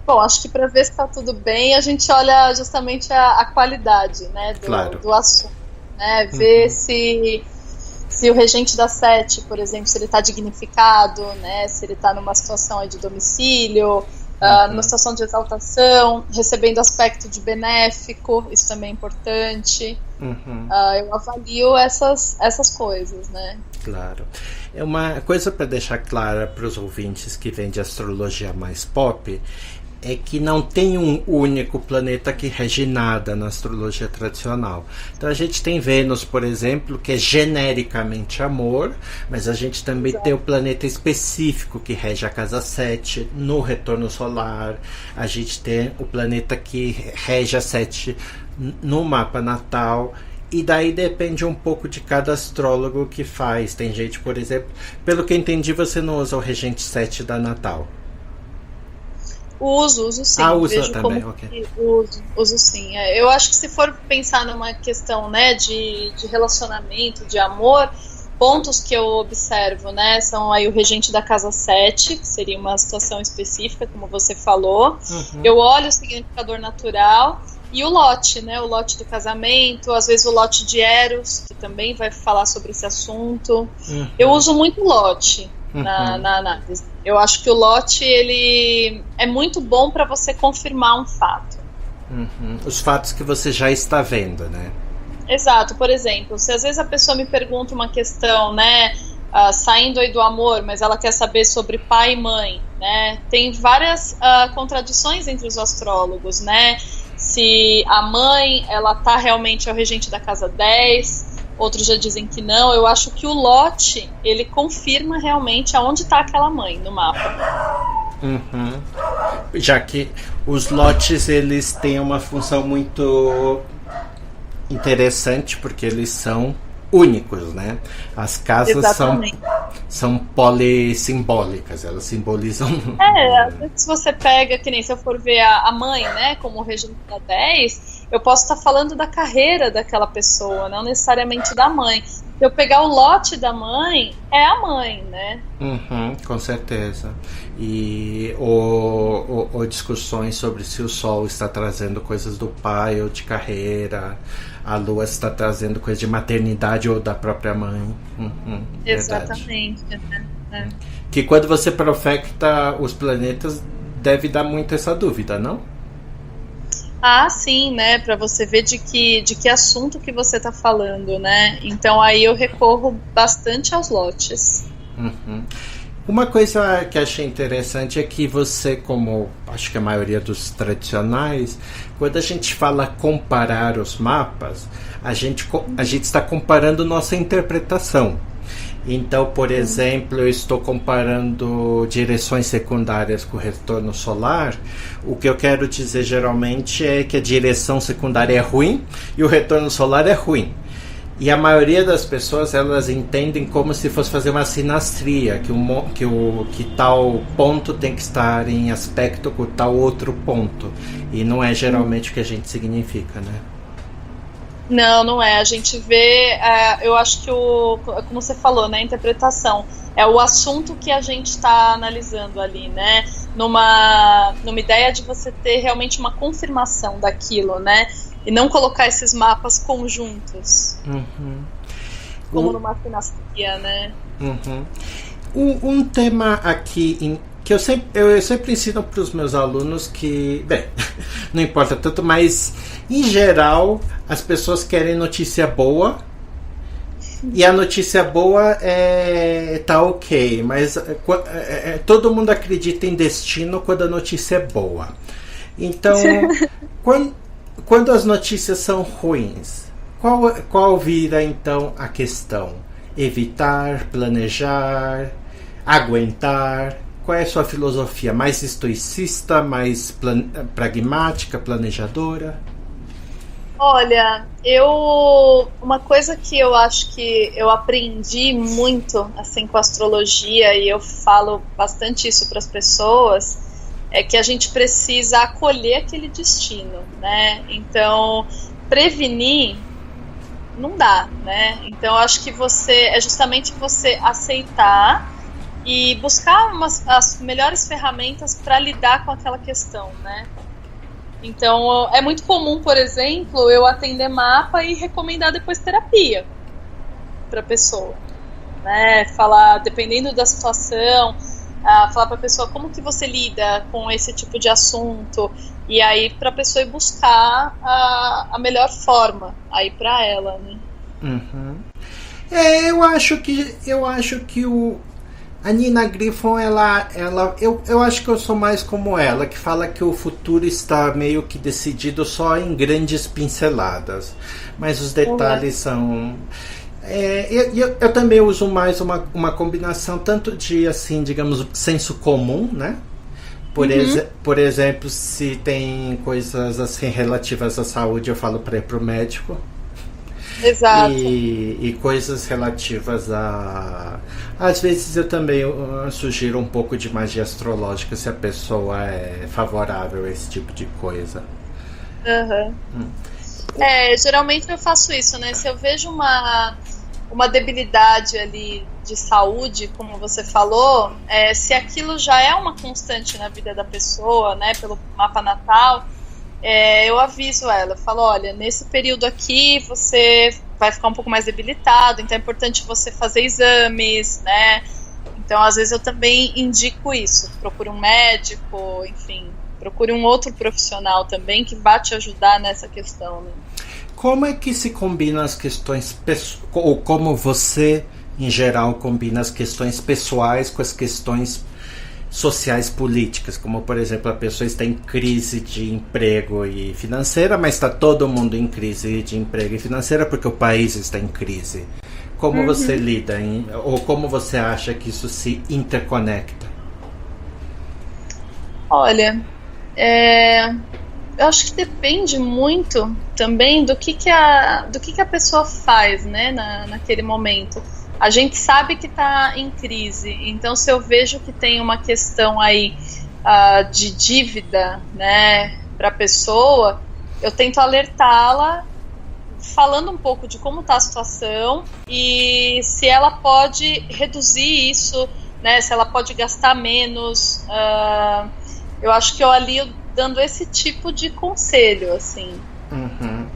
Bom, acho que para ver se está tudo bem, a gente olha justamente a qualidade, né, do assunto, né? Ver se o regente da 7, por exemplo, se ele está dignificado, né, se ele está numa situação de domicílio, numa situação de exaltação, recebendo aspecto de benéfico, isso também é importante. Eu avalio essas coisas, né? Claro. É uma coisa para deixar clara para os ouvintes que vêm de astrologia mais pop, é que não tem um único planeta que rege nada na astrologia tradicional. Então a gente tem Vênus, por exemplo, que é genericamente amor, mas a gente também tem o planeta específico que rege a casa 7 no retorno solar. A gente tem o planeta que rege a 7 no mapa natal. E daí depende um pouco de cada astrólogo que faz. Tem gente, por exemplo, pelo que eu entendi, você não usa o regente 7 da natal. Uso sim. Usa também, ok. Uso sim. Eu acho que se for pensar numa questão, né, de relacionamento, de amor, pontos que eu observo, né, são aí o regente da casa 7, que seria uma situação específica, como você falou. Eu olho o significador natural e o lote, né, o lote do casamento, às vezes o lote de Eros, que também vai falar sobre esse assunto. Eu uso muito lote na análise. Eu acho que o lote, ele é muito bom para você confirmar um fato. Os fatos que você já está vendo, né? Exato. Por exemplo, se às vezes a pessoa me pergunta uma questão, né, saindo aí do amor, mas ela quer saber sobre pai e mãe, né? Tem várias contradições entre os astrólogos, né? Se a mãe, ela tá realmente ao regente da casa 10, outros já dizem que não. Eu acho que o lote, ele confirma realmente aonde está aquela mãe no mapa. Já que os lotes, eles têm uma função muito interessante, porque eles são únicos, né? As casas são polissimbólicas, elas simbolizam... às vezes se você pega, que nem se eu for ver a mãe, né, como regente da 10, eu posso estar falando da carreira daquela pessoa, não necessariamente da mãe. Se eu pegar o lote da mãe, é a mãe, né? Com certeza. Ou discussões sobre se o Sol está trazendo coisas do pai ou de carreira, a Lua está trazendo coisas de maternidade ou da própria mãe. Exatamente. Que quando você profeta os planetas, deve dar muito essa dúvida, não? Sim, né? Para você ver de que assunto que você está falando, né? Então aí eu recorro bastante aos lotes. Uma coisa que achei interessante é que você, como acho que a maioria dos tradicionais, quando a gente fala comparar os mapas, a gente está comparando nossa interpretação. Então, por exemplo, eu estou comparando direções secundárias com o retorno solar. O que eu quero dizer geralmente é que a direção secundária é ruim e o retorno solar é ruim. E a maioria das pessoas, elas entendem como se fosse fazer uma sinastria, que tal ponto tem que estar em aspecto com tal outro ponto. E não é geralmente o que a gente significa, né? Não, não é. A gente vê, eu acho que como você falou, né, a interpretação é o assunto que a gente está analisando ali, né? Numa ideia de você ter realmente uma confirmação daquilo, né? E não colocar esses mapas conjuntos. Uhum. Como numa sinastria, né? Uhum. Um tema aqui que eu sempre ensino para os meus alunos que, bem, não importa tanto, mas em geral as pessoas querem notícia boa. E a notícia boa tá ok, mas todo mundo acredita em destino quando a notícia é boa. Então, quando as notícias são ruins, qual vira então a questão? Evitar, planejar, aguentar? Qual é a sua filosofia? Mais estoicista, mais pragmática, planejadora? Olha, uma coisa que eu acho que eu aprendi muito assim com a astrologia, e eu falo bastante isso para as pessoas, é que a gente precisa acolher aquele destino, né? Então, prevenir não dá, né? Então, eu acho que é justamente você aceitar e buscar as melhores ferramentas para lidar com aquela questão, né? Então, é muito comum, por exemplo, eu atender mapa e recomendar depois terapia para a pessoa, né? Falar, dependendo da situação, falar para a pessoa como que você lida com esse tipo de assunto, e aí para a pessoa ir buscar a melhor forma aí para ela, né? Uhum. Eu acho que a Nina Griffon, eu acho que eu sou mais como ela, que fala que o futuro está meio que decidido só em grandes pinceladas, mas os detalhes são... Eu também uso mais uma combinação tanto de, assim, digamos, senso comum, né? Por exemplo, se tem coisas assim relativas à saúde, eu falo para ir pro médico. Exato. E coisas relativas a... Às vezes eu também sugiro um pouco de magia astrológica, se a pessoa é favorável a esse tipo de coisa. Uhum. Geralmente eu faço isso, né? Se eu vejo uma debilidade ali de saúde, como você falou, se aquilo já é uma constante na vida da pessoa, né, pelo mapa natal, eu aviso ela, eu falo, olha, nesse período aqui você vai ficar um pouco mais debilitado, então é importante você fazer exames, né? Então, às vezes eu também indico isso, procure um médico, enfim, procure um outro profissional também que vá te ajudar nessa questão, né? Como é que se combina as questões, ou como você, em geral, combina as questões pessoais com as questões sociais políticas, como por exemplo a pessoa está em crise de emprego e financeira, mas está todo mundo em crise de emprego e financeira porque o país está em crise. Como você lida, ou como você acha que isso se interconecta? Olha, eu acho que depende muito também do que a pessoa faz, né, naquele momento. A gente sabe que está em crise, então se eu vejo que tem uma questão aí de dívida, né, para a pessoa, eu tento alertá-la, falando um pouco de como está a situação e se ela pode reduzir isso, né, se ela pode gastar menos. Eu acho que eu alio dando esse tipo de conselho, assim. Uhum.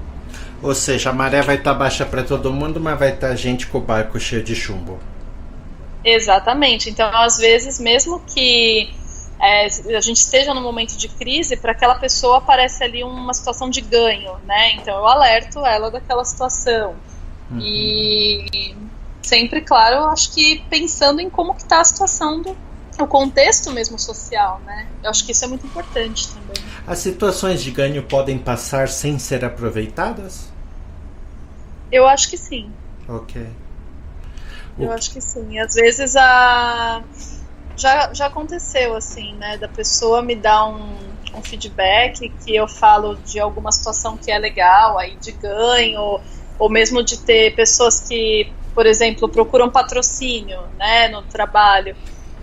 Ou seja, a maré vai estar baixa para todo mundo, mas vai estar gente com o barco cheio de chumbo. Exatamente. Então, às vezes, mesmo que a gente esteja num momento de crise, para aquela pessoa aparece ali uma situação de ganho, né? Então, eu alerto ela daquela situação. Uhum. E sempre, claro, eu acho que pensando em como que está a situação o contexto mesmo social, né? Eu acho que isso é muito importante também. As situações de ganho podem passar sem ser aproveitadas? Eu acho que sim. Ok. Eu acho que sim. Às vezes já aconteceu assim, né? Da pessoa me dar um feedback que eu falo de alguma situação que é legal, aí de ganho, ou mesmo de ter pessoas que, por exemplo, procuram patrocínio, né, no trabalho,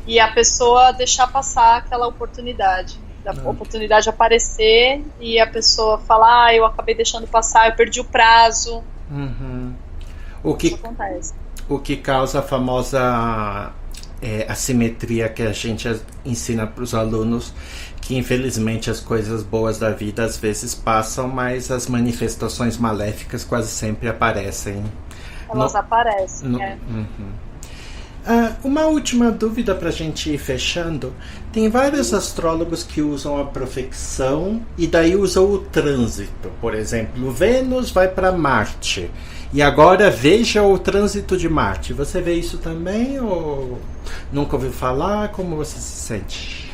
e a pessoa deixar passar aquela oportunidade, da oportunidade aparecer e a pessoa falar, eu acabei deixando passar, eu perdi o prazo. Isso acontece. O que causa a famosa assimetria que a gente ensina para os alunos, que infelizmente as coisas boas da vida às vezes passam, mas as manifestações maléficas quase sempre aparecem. Elas aparecem, Uma última dúvida para a gente ir fechando. Tem vários astrólogos que usam a profecção e daí usam o trânsito. Por exemplo, Vênus vai para Marte e agora veja o trânsito de Marte. Você vê isso também ou nunca ouviu falar? Como você se sente?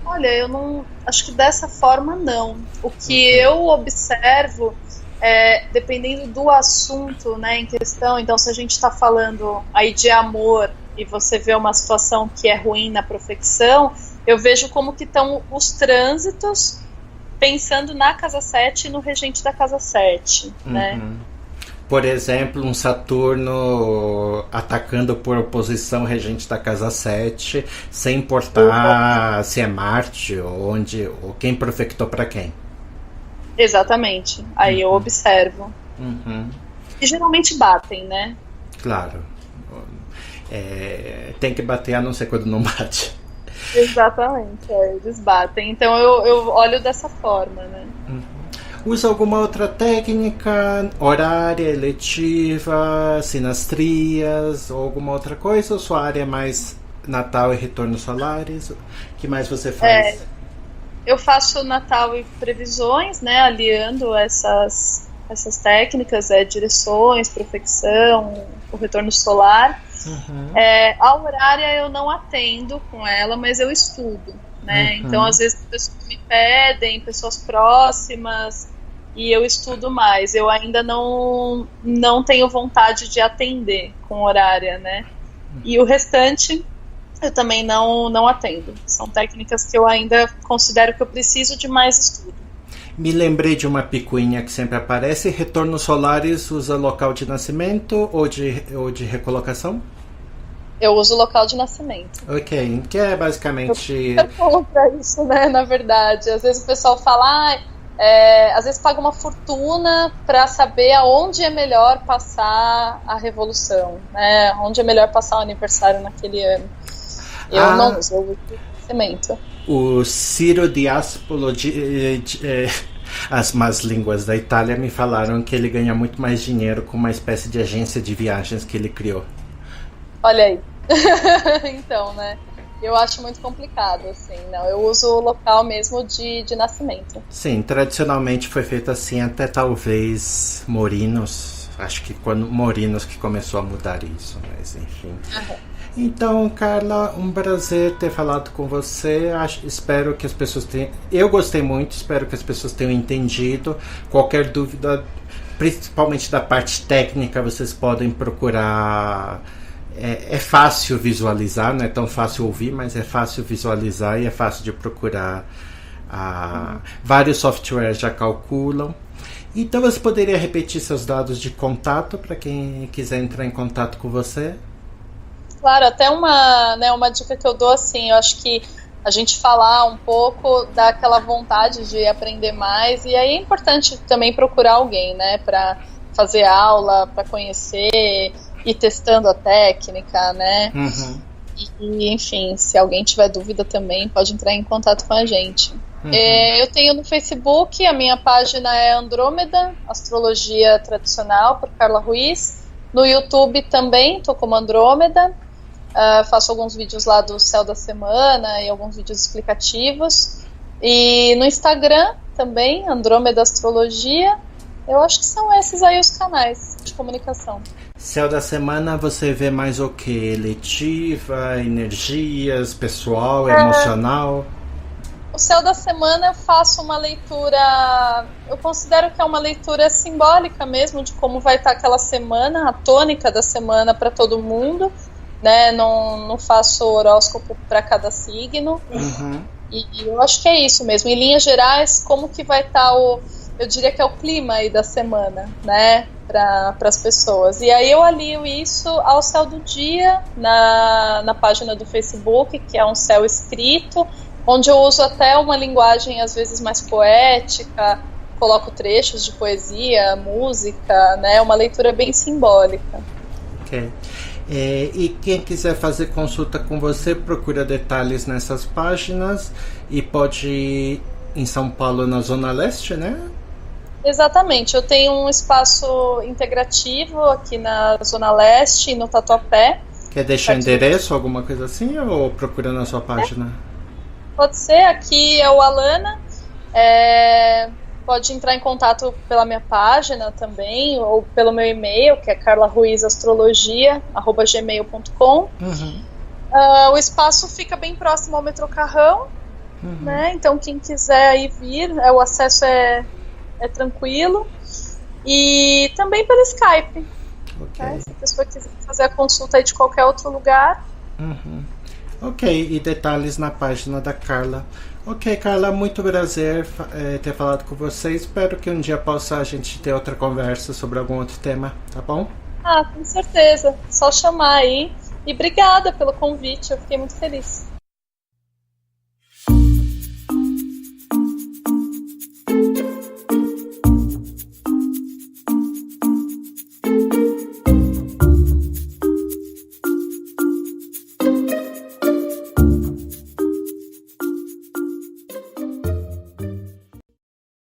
Olha, eu não... Acho que dessa forma não. O que eu observo é, dependendo do assunto, né, em questão, então se a gente está falando aí de amor e você vê uma situação que é ruim na profecção, eu vejo como que estão os trânsitos pensando na casa 7 e no regente da casa 7, né? Por exemplo, um Saturno atacando por oposição regente da casa 7, sem importar se é Marte ou quem profectou para quem. Exatamente. Aí eu observo. E geralmente batem, né? Claro. Tem que bater, a não ser quando não bate. Exatamente, eles batem. Então eu olho dessa forma, né? Usa alguma outra técnica, horária, eletiva, sinastrias, ou alguma outra coisa? Ou sua área é mais Natal e retornos solares? O que mais você faz? Eu faço Natal e previsões, né? Aliando essas técnicas, direções, profecção, o retorno solar. A horária eu não atendo com ela, mas eu estudo, né? Então, às vezes, pessoas me pedem, pessoas próximas, e eu estudo mais. Eu ainda não tenho vontade de atender com horária, né? E o restante eu também não atendo. São técnicas que eu ainda considero que eu preciso de mais estudo. Me lembrei de uma picuinha que sempre aparece. Retornos solares usa local de nascimento ou de recolocação? Eu uso local de nascimento. Ok, que é basicamente... Eu falo pra isso, né, na verdade. Às vezes o pessoal fala, às vezes paga uma fortuna para saber aonde é melhor passar a revolução, né? Onde é melhor passar o aniversário naquele ano. Eu não uso, eu uso nascimento. O Ciro Diaspolo, as más línguas da Itália, me falaram que ele ganha muito mais dinheiro com uma espécie de agência de viagens que ele criou. Olha aí. Então, né? Eu acho muito complicado, assim. Não, eu uso o local mesmo de nascimento. Sim, tradicionalmente foi feito assim até talvez Morinos. Acho que quando Morinos que começou a mudar isso, mas enfim. Então, Carla, um prazer ter falado com você. Espero que as pessoas tenham... Eu gostei muito, espero que as pessoas tenham entendido. Qualquer dúvida, principalmente da parte técnica, vocês podem procurar... É fácil visualizar, não é tão fácil ouvir, mas é fácil visualizar e é fácil de procurar. Vários softwares já calculam. Então, você poderia repetir seus dados de contato para quem quiser entrar em contato com você? Claro, até uma dica que eu dou, assim, eu acho que a gente falar um pouco dá aquela vontade de aprender mais, e aí é importante também procurar alguém, né, para fazer aula, para conhecer, ir testando a técnica, né, e enfim, se alguém tiver dúvida também, pode entrar em contato com a gente. Eu tenho no Facebook, a minha página é Andrômeda, Astrologia Tradicional, por Carla Ruiz. No YouTube também, estou como Andrômeda. Faço alguns vídeos lá do Céu da Semana e alguns vídeos explicativos. E no Instagram também, Andrômeda Astrologia. Eu acho que são esses aí os canais de comunicação. Céu da Semana você vê mais o que? Eletiva, energias, pessoal, emocional? O Céu da Semana eu faço uma leitura, eu considero que é uma leitura simbólica mesmo de como vai estar aquela semana, a tônica da semana para todo mundo, né? Não faço horóscopo para cada signo. E eu acho que é isso mesmo. Em linhas gerais, como que vai estar eu diria que é o clima aí da semana, né, para as pessoas. E aí eu alio isso ao céu do dia na página do Facebook, que é um céu escrito, onde eu uso até uma linguagem às vezes mais poética, coloco trechos de poesia, música, né, uma leitura bem simbólica. Ok. E quem quiser fazer consulta com você, procura detalhes nessas páginas e pode ir em São Paulo, na Zona Leste, né? Exatamente, eu tenho um espaço integrativo aqui na Zona Leste e no Tatuapé. Quer deixar endereço, alguma coisa assim, ou procura na sua página? Pode ser, aqui é o Alana, pode entrar em contato pela minha página também, ou pelo meu e-mail, que é carlaruizastrologia@gmail.com. O espaço fica bem próximo ao metrô Carrão, né? Então quem quiser aí vir, o acesso é tranquilo. E também pelo Skype. Né? Se a pessoa quiser fazer a consulta aí de qualquer outro lugar. Ok, e detalhes na página da Carla. Ok, Carla, muito prazer ter falado com você. Espero que um dia possa a gente ter outra conversa sobre algum outro tema, tá bom? Com certeza. Só chamar aí. E obrigada pelo convite, eu fiquei muito feliz.